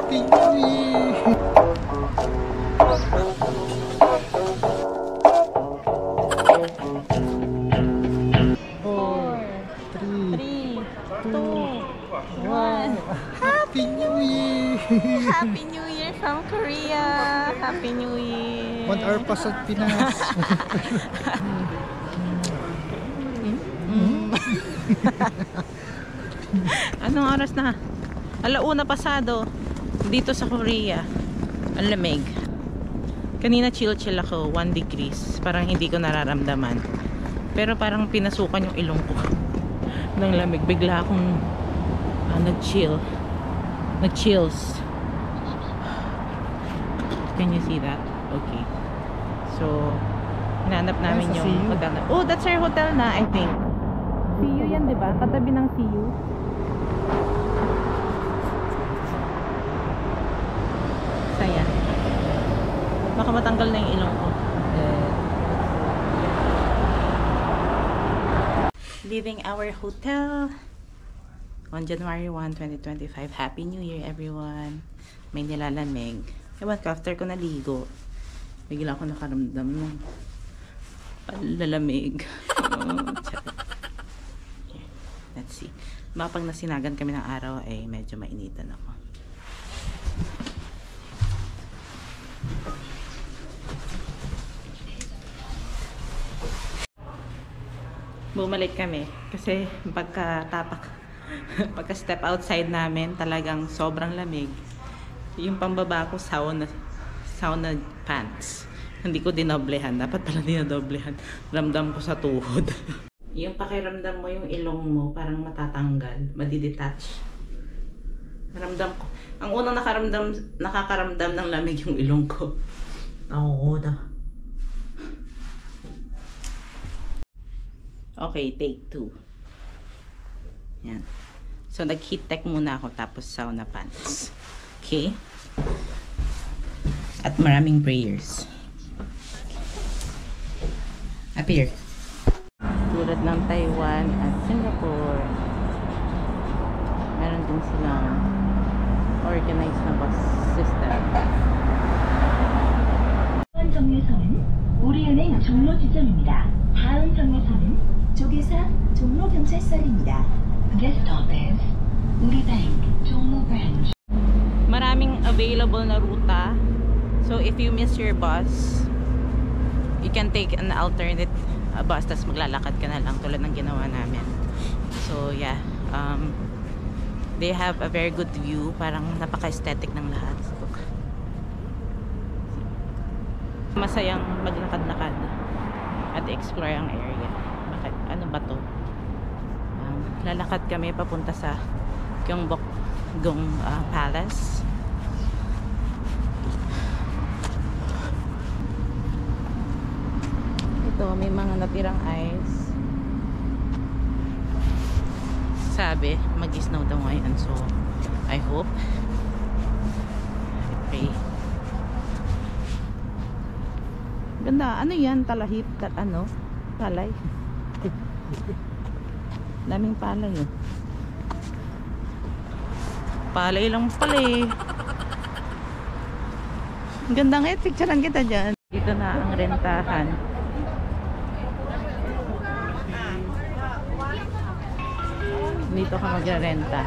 Happy New Year! 3, 2, 1. Happy New Year! Happy New Year from Korea! Happy New Year! 1 hour pa sa Pinas. Anong oras na? 1:00 pasado dito sa Korea. Ang lamig. Kanina chill ako, 1 degrees. Parang hindi ko nararamdaman. Pero parang pinasukan yung ilong ko ng lamig. Bigla akong nag-chills. Can you see that? Okay. So, hinanap namin yung hotel na. Oh, that's our hotel na, I think. CU yan, di ba? Katabi ng CU. Saya. Baka matanggal na yung ilong ko. Leaving our hotel on January 1, 2025. Happy New Year, everyone. May nilalamig. Ewan ko, after ko naligo, bigla ako nakaramdam ng palalamig. Let's see. Baka pag nasinagan kami ng araw, ay medyo mainitan ako. Bumalik kami kasi pagka step outside namin, talagang sobrang lamig. Yung pambaba ko, sauna pants. Hindi ko dinoblehan. Dapat pala dinodoblehan. Ramdam ko sa tuhod. Yung pakiramdam mo, yung ilong mo, parang matatanggal. Madidetach. Ramdam ko. Ang unang nakakaramdam ng lamig yung ilong ko. Nakukuda. Okay, take 2. Yan. So, nag-heat tech muna ako, tapos sauna pants. Okay? At maraming prayers. Up here. Tulad ng Taiwan at Singapore, meron din silang organized na bus system. 이번 정류소는 우리은행 종로 지점입니다. 다음 정류소는 조계사 종로경찰서입니다. This stop is 우리뱅 종로 branch. Maraming available na ruta. So if you miss your bus, you can take an alternate bus, tas maglalakad ka na lang tulad ng ginawa namin. So yeah, they have a very good view. Parang napaka-aesthetic ng lahat. Masayang maglakad-lakad at explore ang area. Bakit? Ano ba to? Lalakad kami papunta sa Gyeongbokgung Palace. Ito, may mga natirang ice. Sabi, mag-snow daw ngayon. So, I hope. I pray. Ganda. Ano yan? Talahip? Palay. Daming palay eh. Palay lang pala eh. Ganda nga eh. Picturean kita dyan. Dito na ang rentahan. Dito ka mag-renta.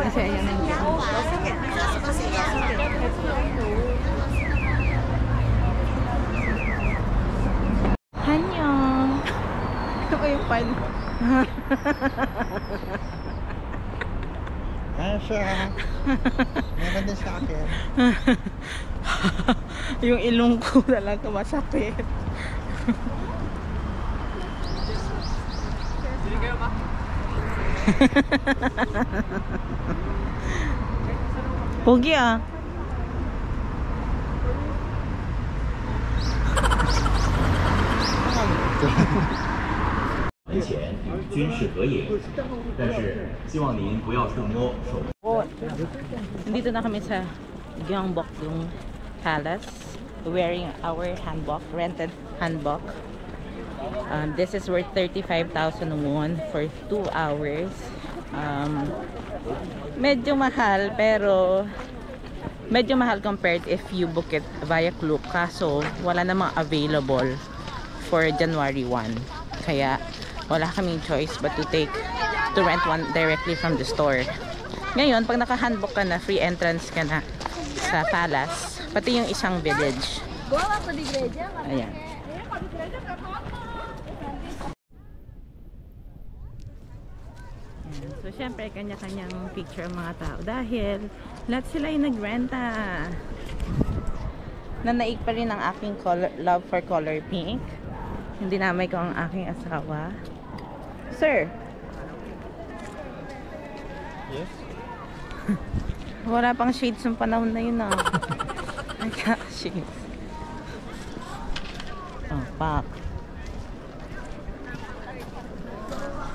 Kasi ayan na yung Hanyong! Ito ko yung pan. Kaya siya. Meron din sa akin. Yung ilong ko talaga masakit. Pogi ah. 门前与军事合影，但是希望您不要触摸手。 Dito na kami sa Gyeongbokgung Palace, wearing our hanbok, rented hanbok. This is worth 35,000 won for 2 hours. Medyo mahal, pero medyo mahal compared if you book it via Klook. Kaso, wala namang available for January 1. Kaya, wala kaming choice but to rent one directly from the store. Ngayon, pag naka-handbook ka na, free entrance ka na sa palace, pati yung isang village. Ayan. So, syempre, kanya-kanyang picture ang mga tao. Dahil, lahat sila yung nagrenta. Nanaig pa rin ang aking love for color pink. Hindi namay ko ang aking asawa. Sir! Yes? Wala pang shades ng panahon na yun, ah. Ay, shades. Oh, pak.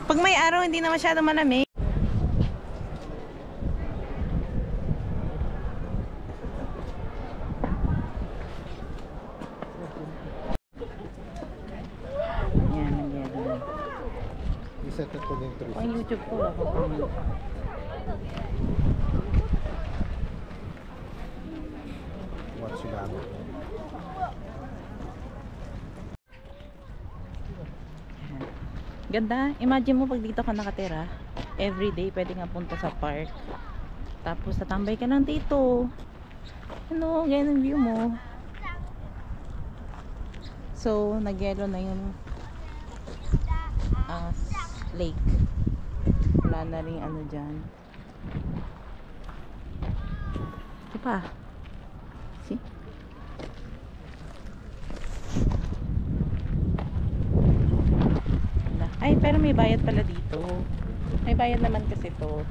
Pag may araw, hindi na masyado malamig. Yan, nagyan. Iset ko din yung Pang YouTube ko, ako pang... watch lang. Ganda. Imagine mo pag dito ka nakatira, everyday pwede nga punta sa park. Tapos tatambay ka lang dito. Ano, ganyan ang view mo. So, nagyelo na yung lake. Wala na rin ano dyan. Ito pa. See? Ay, pero may bayad pala dito. May bayad naman kasi to.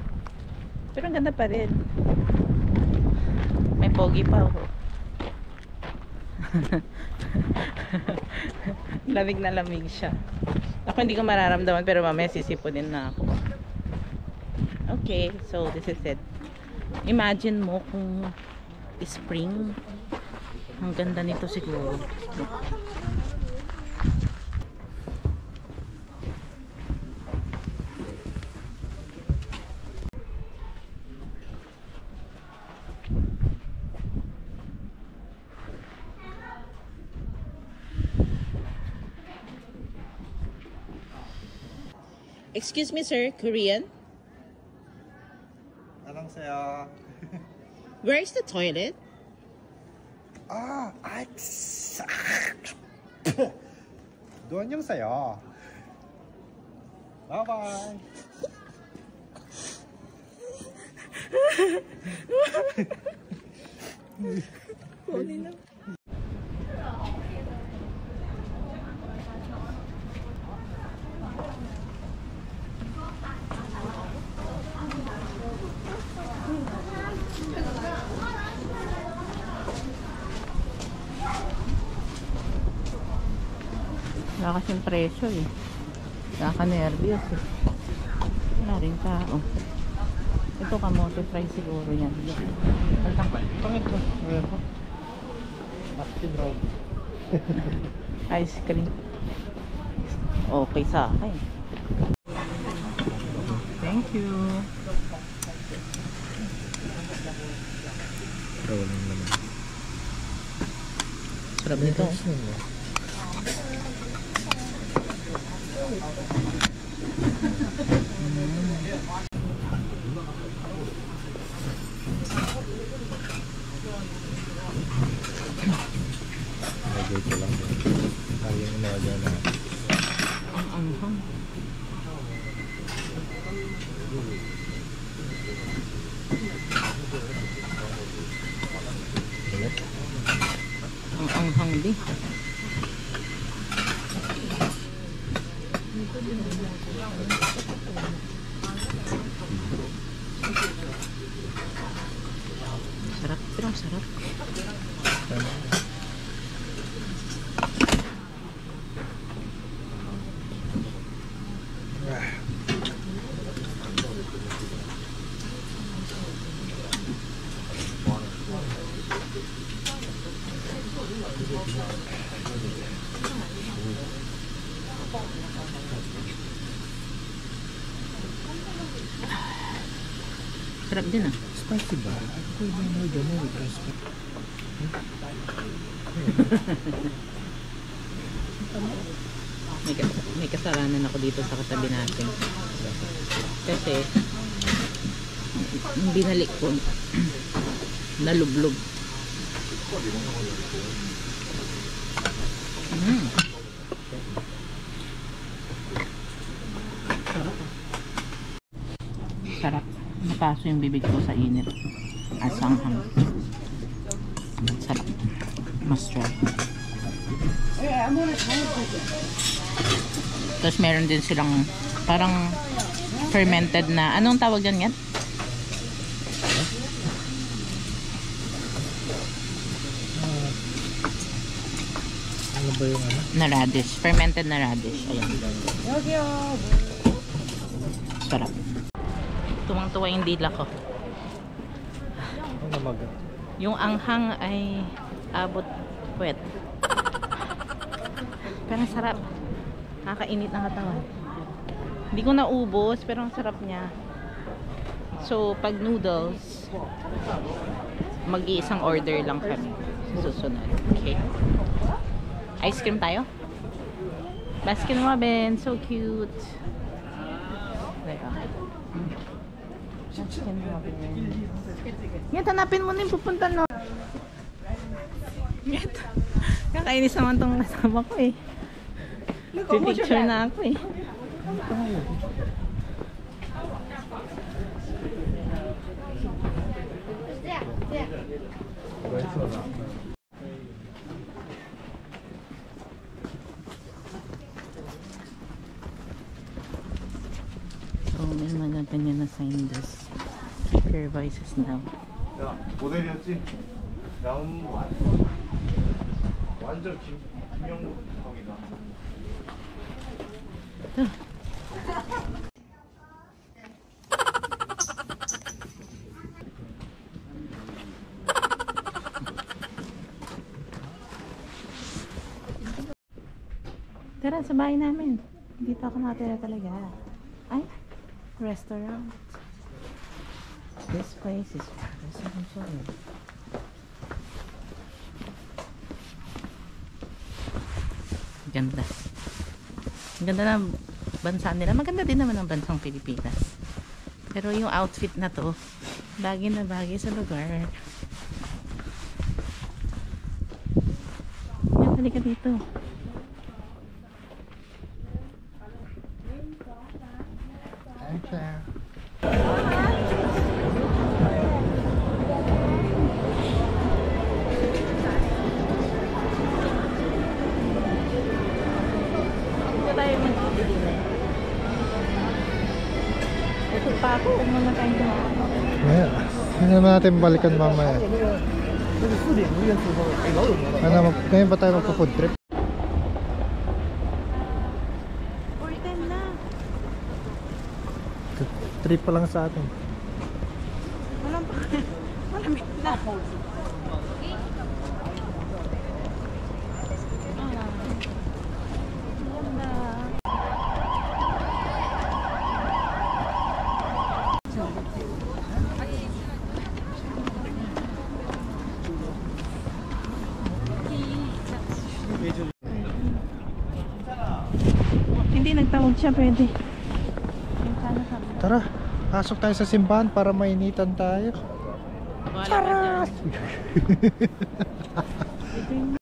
Pero ang ganda pa rin. May pogi pa, oh. Lamig na lamig siya. Ako hindi ko mararamdaman, pero mamaya sisipunin na ako. Okay, so this is it. Imagine mo kung spring. Ang ganda nito siguro. Excuse me, sir. Korean? Anong saya? Where is the toilet? Doon yung sayo. Bye-bye. Wala kasing presyo eh. Nakaka-nervyos eh. Wala rin tao. Ito kamote fry siguro yan. Pangit ko. Ayan po. Baskin roll. Ice cream. Okay sa akin. Thank you. Roll lang naman. Sarap nito. Lagay ko lang. Lagay yung inaga na. Ang anghang. Ang anghang di. Sarap, pero ang sarap. Sarap din ah. Spicy ba? Ako iba mo dyan with respect. May kasalanan ako dito sa katabi natin. Kasi yung binalik ko nalublog. Sarap. Napaso yung bibig ko sa init. Asanghang. Sarap. Must try. Tapos meron din silang parang fermented na, anong tawag yan yan? Ano ba yung ano? Na radish. Fermented na radish. Ayan. Sarap. Tumang-tuwa yung dila ko. Ano maga? Yung anghang ay abot puwet. Pero ang sarap. Nakakainit ng katawan. Hindi ko naubos pero ang sarap niya. So pag noodles, mag-iisang order lang kami. Susunod. Okay. Ice cream tayo? Baskin Robbins. So cute. There. Baskin Robbins. Yan, hanapin mo na yung pupunta no. Yan. Kakainis naman tong kasama ko eh. Pipicture na ako eh. So may mga ganyan na sign this. Keep your voices now. 야, 모델이었지? 나온 완전 김영국이다. Tara, sa bahay namin. Dito ako nakatira talaga. Ay, restaurant. This place is so ganda. Ang ganda ng bansa nila. Maganda din naman ang bansang Pilipinas. Pero yung outfit na to, bagay na bagay sa lugar. Yan, halika dito. Thank you. Ito tayo magbibili na. Ito pa ako kung naman tayong kumakain. Yeah. Hindi naman natin balikan mamaya. Ngayon ba tayo magpa-food trip? 4:10 na. Trip pa lang sa atin. Walang pa. Malamig na. Hindi nagtawag siya, pwede. Tara, pasok tayo sa simbahan para mainitan tayo. Wala ka dyan. Ito yung